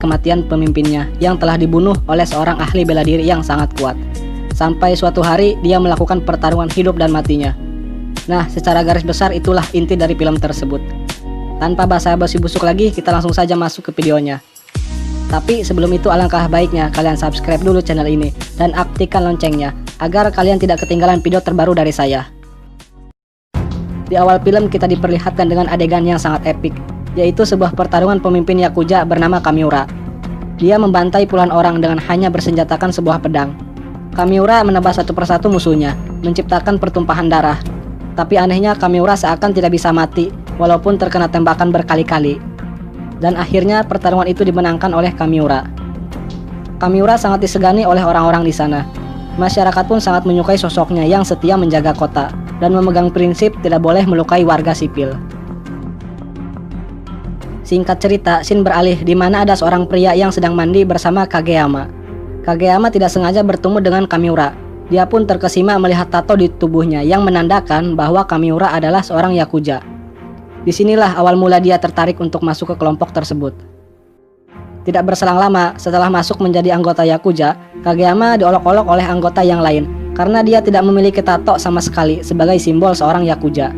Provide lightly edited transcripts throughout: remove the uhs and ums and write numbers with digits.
kematian pemimpinnya yang telah dibunuh oleh seorang ahli bela diri yang sangat kuat. Sampai suatu hari dia melakukan pertarungan hidup dan matinya. Nah, secara garis besar itulah inti dari film tersebut. Tanpa basa-basi busuk lagi, kita langsung saja masuk ke videonya. Tapi sebelum itu alangkah baiknya kalian subscribe dulu channel ini dan aktifkan loncengnya agar kalian tidak ketinggalan video terbaru dari saya. Di awal film kita diperlihatkan dengan adegan yang sangat epik, yaitu sebuah pertarungan pemimpin Yakuza bernama Kamiura. Dia membantai puluhan orang dengan hanya bersenjatakan sebuah pedang. Kamiura menebas satu persatu musuhnya, menciptakan pertumpahan darah. Tapi anehnya Kamiura seakan tidak bisa mati, walaupun terkena tembakan berkali-kali. Dan akhirnya pertarungan itu dimenangkan oleh Kamiura. Kamiura sangat disegani oleh orang-orang di sana. Masyarakat pun sangat menyukai sosoknya yang setia menjaga kota dan memegang prinsip tidak boleh melukai warga sipil. Singkat cerita, scene beralih di mana ada seorang pria yang sedang mandi bersama Kageyama. Kageyama tidak sengaja bertemu dengan Kamiura. Dia pun terkesima melihat tato di tubuhnya yang menandakan bahwa Kamiura adalah seorang Yakuza. Disinilah awal mula dia tertarik untuk masuk ke kelompok tersebut. Tidak berselang lama, setelah masuk menjadi anggota Yakuza, Kageyama diolok-olok oleh anggota yang lain karena dia tidak memiliki tato sama sekali sebagai simbol seorang Yakuza.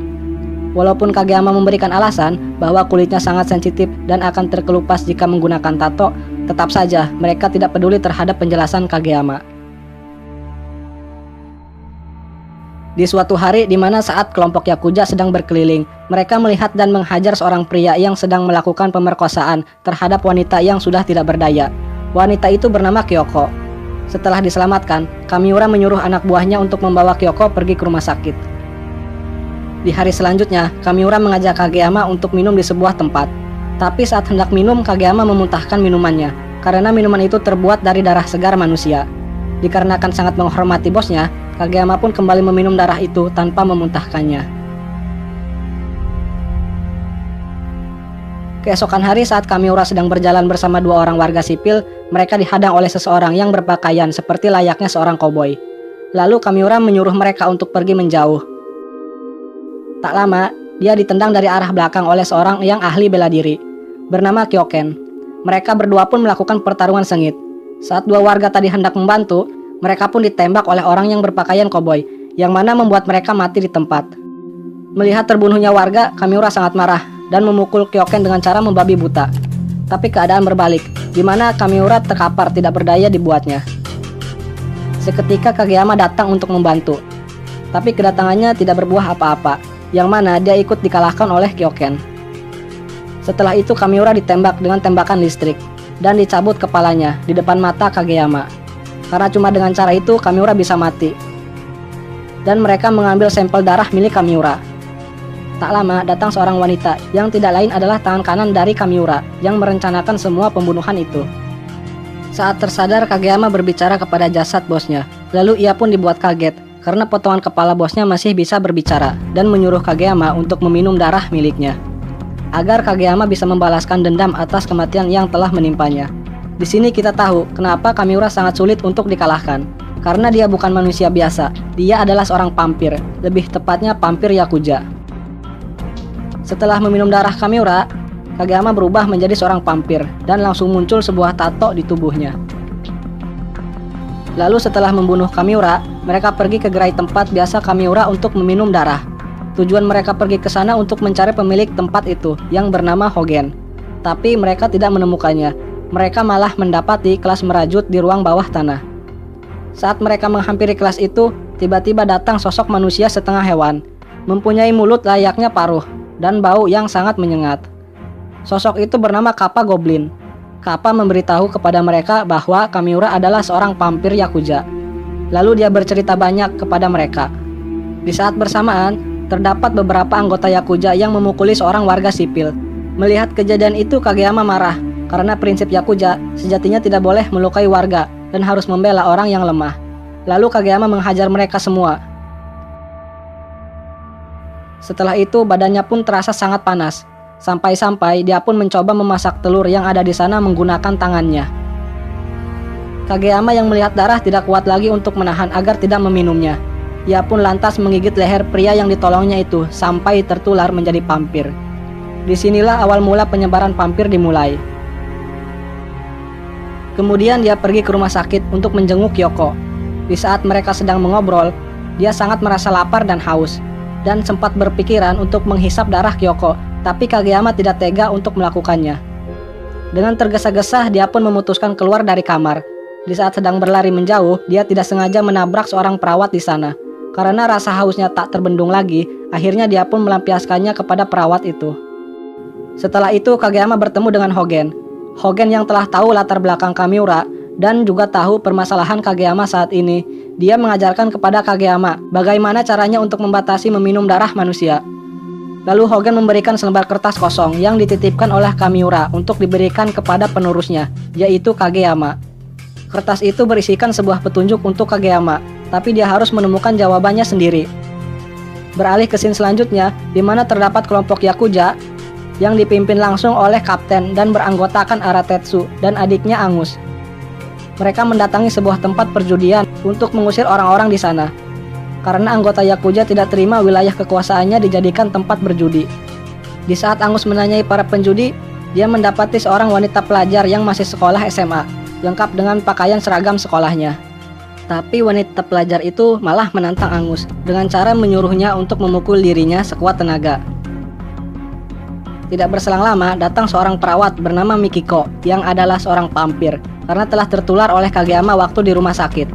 Walaupun Kageyama memberikan alasan bahwa kulitnya sangat sensitif dan akan terkelupas jika menggunakan tato, tetap saja mereka tidak peduli terhadap penjelasan Kageyama. Di suatu hari di mana saat kelompok Yakuza sedang berkeliling, mereka melihat dan menghajar seorang pria yang sedang melakukan pemerkosaan terhadap wanita yang sudah tidak berdaya. Wanita itu bernama Kyoko. Setelah diselamatkan, Kamiura menyuruh anak buahnya untuk membawa Kyoko pergi ke rumah sakit. Di hari selanjutnya, Kamiura mengajak Kageyama untuk minum di sebuah tempat. Tapi saat hendak minum, Kageyama memuntahkan minumannya, karena minuman itu terbuat dari darah segar manusia. Dikarenakan sangat menghormati bosnya, Kageyama pun kembali meminum darah itu tanpa memuntahkannya. Keesokan hari saat Kamiura sedang berjalan bersama dua orang warga sipil, mereka dihadang oleh seseorang yang berpakaian seperti layaknya seorang koboi. Lalu Kamiura menyuruh mereka untuk pergi menjauh. Tak lama, dia ditendang dari arah belakang oleh seorang yang ahli bela diri, bernama Kyoken. Mereka berdua pun melakukan pertarungan sengit. Saat dua warga tadi hendak membantu, mereka pun ditembak oleh orang yang berpakaian koboi, yang mana membuat mereka mati di tempat. Melihat terbunuhnya warga, Kamiura sangat marah dan memukul Kyoken dengan cara membabi buta. Tapi keadaan berbalik, di mana Kamiura terkapar tidak berdaya dibuatnya. Seketika Kageyama datang untuk membantu, tapi kedatangannya tidak berbuah apa-apa, yang mana dia ikut dikalahkan oleh Kyoken. Setelah itu Kamiura ditembak dengan tembakan listrik dan dicabut kepalanya di depan mata Kageyama. Karena cuma dengan cara itu Kamiura bisa mati. Dan mereka mengambil sampel darah milik Kamiura. Tak lama datang seorang wanita yang tidak lain adalah tangan kanan dari Kamiura yang merencanakan semua pembunuhan itu. Saat tersadar, Kageyama berbicara kepada jasad bosnya. Lalu ia pun dibuat kaget karena potongan kepala bosnya masih bisa berbicara dan menyuruh Kageyama untuk meminum darah miliknya agar Kageyama bisa membalaskan dendam atas kematian yang telah menimpanya. Di sini kita tahu kenapa Kamiura sangat sulit untuk dikalahkan. Karena dia bukan manusia biasa, dia adalah seorang vampir, lebih tepatnya vampir Yakuza. Setelah meminum darah Kamiura, Kageyama berubah menjadi seorang vampir dan langsung muncul sebuah tato di tubuhnya. Lalu setelah membunuh Kamiura, mereka pergi ke gerai tempat biasa Kamiura untuk meminum darah. Tujuan mereka pergi ke sana untuk mencari pemilik tempat itu yang bernama Hogen. Tapi mereka tidak menemukannya. Mereka malah mendapati kelas merajut di ruang bawah tanah. Saat mereka menghampiri kelas itu, tiba-tiba datang sosok manusia setengah hewan, mempunyai mulut layaknya paruh dan bau yang sangat menyengat. Sosok itu bernama Kappa Goblin. Kappa memberitahu kepada mereka bahwa Kamiura adalah seorang vampir Yakuza. Lalu dia bercerita banyak kepada mereka. Di saat bersamaan, terdapat beberapa anggota Yakuza yang memukuli seorang warga sipil. Melihat kejadian itu, Kageyama marah. Karena prinsip Yakuza sejatinya tidak boleh melukai warga dan harus membela orang yang lemah. Lalu Kageyama menghajar mereka semua. Setelah itu badannya pun terasa sangat panas. Sampai-sampai dia pun mencoba memasak telur yang ada di sana menggunakan tangannya. Kageyama yang melihat darah tidak kuat lagi untuk menahan agar tidak meminumnya. Ia pun lantas menggigit leher pria yang ditolongnya itu sampai tertular menjadi vampir. Disinilah awal mula penyebaran vampir dimulai. Kemudian dia pergi ke rumah sakit untuk menjenguk Kyoko. Di saat mereka sedang mengobrol, dia sangat merasa lapar dan haus, dan sempat berpikiran untuk menghisap darah Kyoko, tapi Kageyama tidak tega untuk melakukannya. Dengan tergesa-gesa, dia pun memutuskan keluar dari kamar. Di saat sedang berlari menjauh, dia tidak sengaja menabrak seorang perawat di sana. Karena rasa hausnya tak terbendung lagi, akhirnya dia pun melampiaskannya kepada perawat itu. Setelah itu, Kageyama bertemu dengan Hogen. Hogen yang telah tahu latar belakang Kamiura dan juga tahu permasalahan Kageyama saat ini. Dia mengajarkan kepada Kageyama bagaimana caranya untuk membatasi meminum darah manusia. Lalu Hogen memberikan selembar kertas kosong yang dititipkan oleh Kamiura untuk diberikan kepada penerusnya, yaitu Kageyama. Kertas itu berisikan sebuah petunjuk untuk Kageyama, tapi dia harus menemukan jawabannya sendiri. Beralih ke scene selanjutnya, di mana terdapat kelompok Yakuza yang dipimpin langsung oleh kapten dan beranggotakan Aratetsu dan adiknya Angus. Mereka mendatangi sebuah tempat perjudian untuk mengusir orang-orang di sana. Karena anggota Yakuza tidak terima wilayah kekuasaannya dijadikan tempat berjudi. Di saat Angus menanyai para penjudi, dia mendapati seorang wanita pelajar yang masih sekolah SMA, lengkap dengan pakaian seragam sekolahnya. Tapi wanita pelajar itu malah menantang Angus dengan cara menyuruhnya untuk memukul dirinya sekuat tenaga. Tidak berselang lama, datang seorang perawat bernama Mikiko yang adalah seorang vampir karena telah tertular oleh Kageyama waktu di rumah sakit.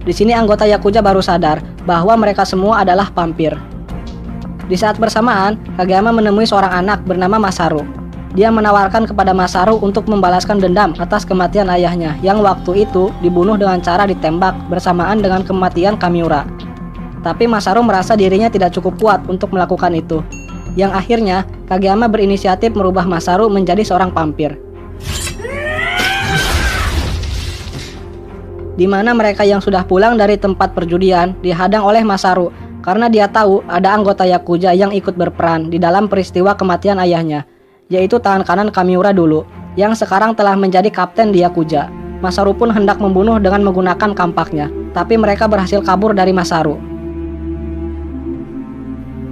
Di sini anggota Yakuza baru sadar bahwa mereka semua adalah vampir. Di saat bersamaan, Kageyama menemui seorang anak bernama Masaru. Dia menawarkan kepada Masaru untuk membalaskan dendam atas kematian ayahnya yang waktu itu dibunuh dengan cara ditembak bersamaan dengan kematian Kamiura. Tapi Masaru merasa dirinya tidak cukup kuat untuk melakukan itu. Yang akhirnya, Kageyama berinisiatif merubah Masaru menjadi seorang vampir. Di mana mereka yang sudah pulang dari tempat perjudian dihadang oleh Masaru karena dia tahu ada anggota Yakuza yang ikut berperan di dalam peristiwa kematian ayahnya, yaitu tangan kanan Kamiura dulu, yang sekarang telah menjadi kapten di Yakuza. Masaru pun hendak membunuh dengan menggunakan kampaknya, tapi mereka berhasil kabur dari Masaru.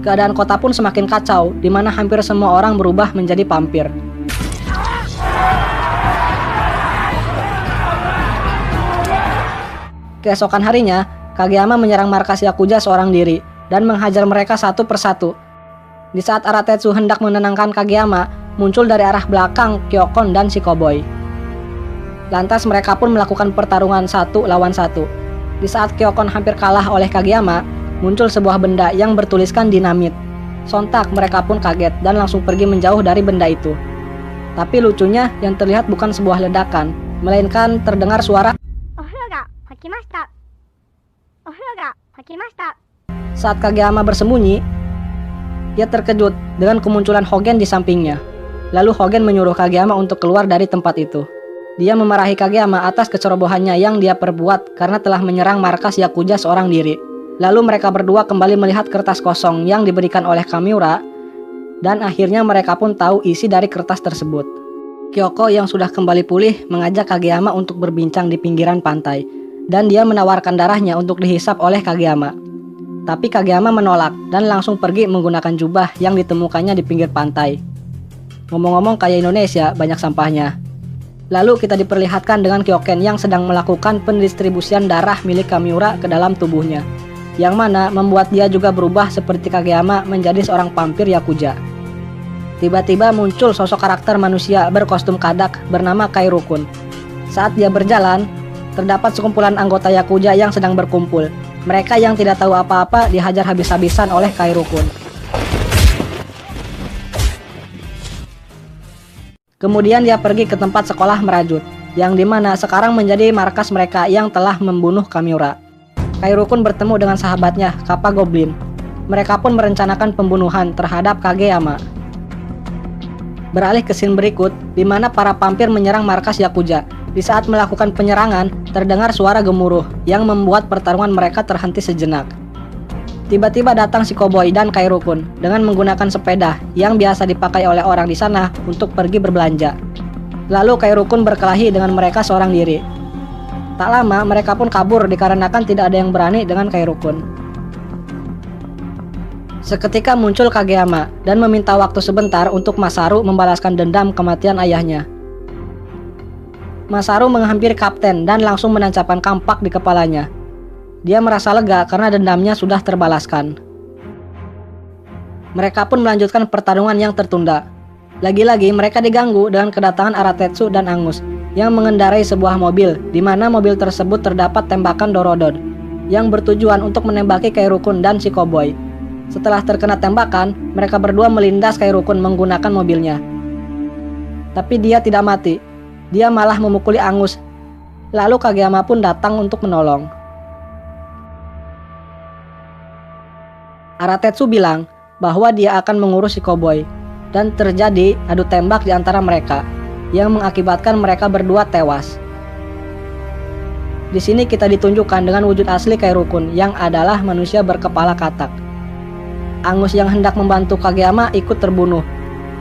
Keadaan kota pun semakin kacau, di mana hampir semua orang berubah menjadi vampir. Keesokan harinya, Kageyama menyerang markas Yakuza seorang diri dan menghajar mereka satu persatu. Di saat Aratetsu hendak menenangkan Kageyama, muncul dari arah belakang Kyokon dan si koboi. Lantas mereka pun melakukan pertarungan 1 lawan 1. Di saat Kyokon hampir kalah oleh Kageyama, muncul sebuah benda yang bertuliskan dinamit. Sontak mereka pun kaget dan langsung pergi menjauh dari benda itu. Tapi lucunya yang terlihat bukan sebuah ledakan, melainkan terdengar suara saat Kageyama bersembunyi. Ia terkejut dengan kemunculan Hogen di sampingnya. Lalu Hogen menyuruh Kageyama untuk keluar dari tempat itu. Dia memarahi Kageyama atas kecerobohannya yang dia perbuat karena telah menyerang markas Yakuza seorang diri. Lalu mereka berdua kembali melihat kertas kosong yang diberikan oleh Kamiura, dan akhirnya mereka pun tahu isi dari kertas tersebut. Kyoko yang sudah kembali pulih mengajak Kageyama untuk berbincang di pinggiran pantai, dan dia menawarkan darahnya untuk dihisap oleh Kageyama. Tapi Kageyama menolak dan langsung pergi menggunakan jubah yang ditemukannya di pinggir pantai. Ngomong-ngomong kayak Indonesia, banyak sampahnya. Lalu kita diperlihatkan dengan Kyoken yang sedang melakukan pendistribusian darah milik Kamiura ke dalam tubuhnya, yang mana membuat dia juga berubah seperti Kageyama menjadi seorang vampir Yakuza. Tiba-tiba muncul sosok karakter manusia berkostum kadak bernama Kairukun. Saat dia berjalan, terdapat sekumpulan anggota Yakuza yang sedang berkumpul. Mereka yang tidak tahu apa-apa dihajar habis-habisan oleh Kairukun. Kemudian dia pergi ke tempat sekolah merajut, yang dimana sekarang menjadi markas mereka yang telah membunuh Kamiura. Kairukun bertemu dengan sahabatnya, Kappa Goblin. Mereka pun merencanakan pembunuhan terhadap Kageyama. Beralih ke scene berikut, di mana para vampir menyerang markas Yakuza. Di saat melakukan penyerangan, terdengar suara gemuruh yang membuat pertarungan mereka terhenti sejenak. Tiba-tiba datang si koboi dan Kairukun dengan menggunakan sepeda yang biasa dipakai oleh orang di sana untuk pergi berbelanja. Lalu Kairukun berkelahi dengan mereka seorang diri. Tak lama mereka pun kabur dikarenakan tidak ada yang berani dengan Kairukun. Seketika muncul Kageyama dan meminta waktu sebentar untuk Masaru membalaskan dendam kematian ayahnya. Masaru menghampiri kapten dan langsung menancapkan kampak di kepalanya. Dia merasa lega karena dendamnya sudah terbalaskan. Mereka pun melanjutkan pertarungan yang tertunda. Lagi-lagi mereka diganggu dengan kedatangan Aratetsu dan Angus yang mengendarai sebuah mobil, di mana mobil tersebut terdapat tembakan Dorodon yang bertujuan untuk menembaki Kairukun dan si koboi. Setelah terkena tembakan, mereka berdua melindas Kairukun menggunakan mobilnya. Tapi dia tidak mati. Dia malah memukuli Angus. Lalu Kageyama pun datang untuk menolong. Aratetsu bilang bahwa dia akan mengurus si koboi, dan terjadi adu tembak di antara mereka yang mengakibatkan mereka berdua tewas. Di sini kita ditunjukkan dengan wujud asli Kairukun yang adalah manusia berkepala katak. Angus yang hendak membantu Kageyama ikut terbunuh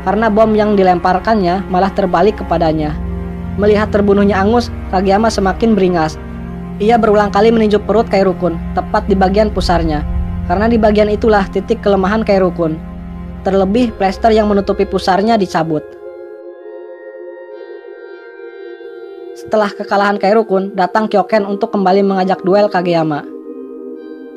karena bom yang dilemparkannya malah terbalik kepadanya. Melihat terbunuhnya Angus, Kageyama semakin beringas. Ia berulang kali meninju perut Kairukun, tepat di bagian pusarnya, karena di bagian itulah titik kelemahan Kairukun. Terlebih plester yang menutupi pusarnya dicabut. Setelah kekalahan Kairukun, datang Kyoken untuk kembali mengajak duel Kageyama.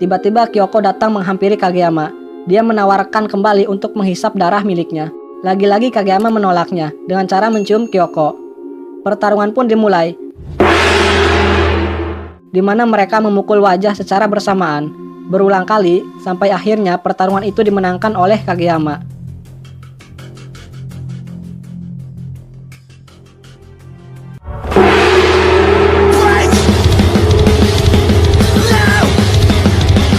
Tiba-tiba Kyoko datang menghampiri Kageyama. Dia menawarkan kembali untuk menghisap darah miliknya. Lagi-lagi Kageyama menolaknya dengan cara mencium Kyoko. Pertarungan pun dimulai, di mana mereka memukul wajah secara bersamaan, berulang kali, sampai akhirnya pertarungan itu dimenangkan oleh Kageyama.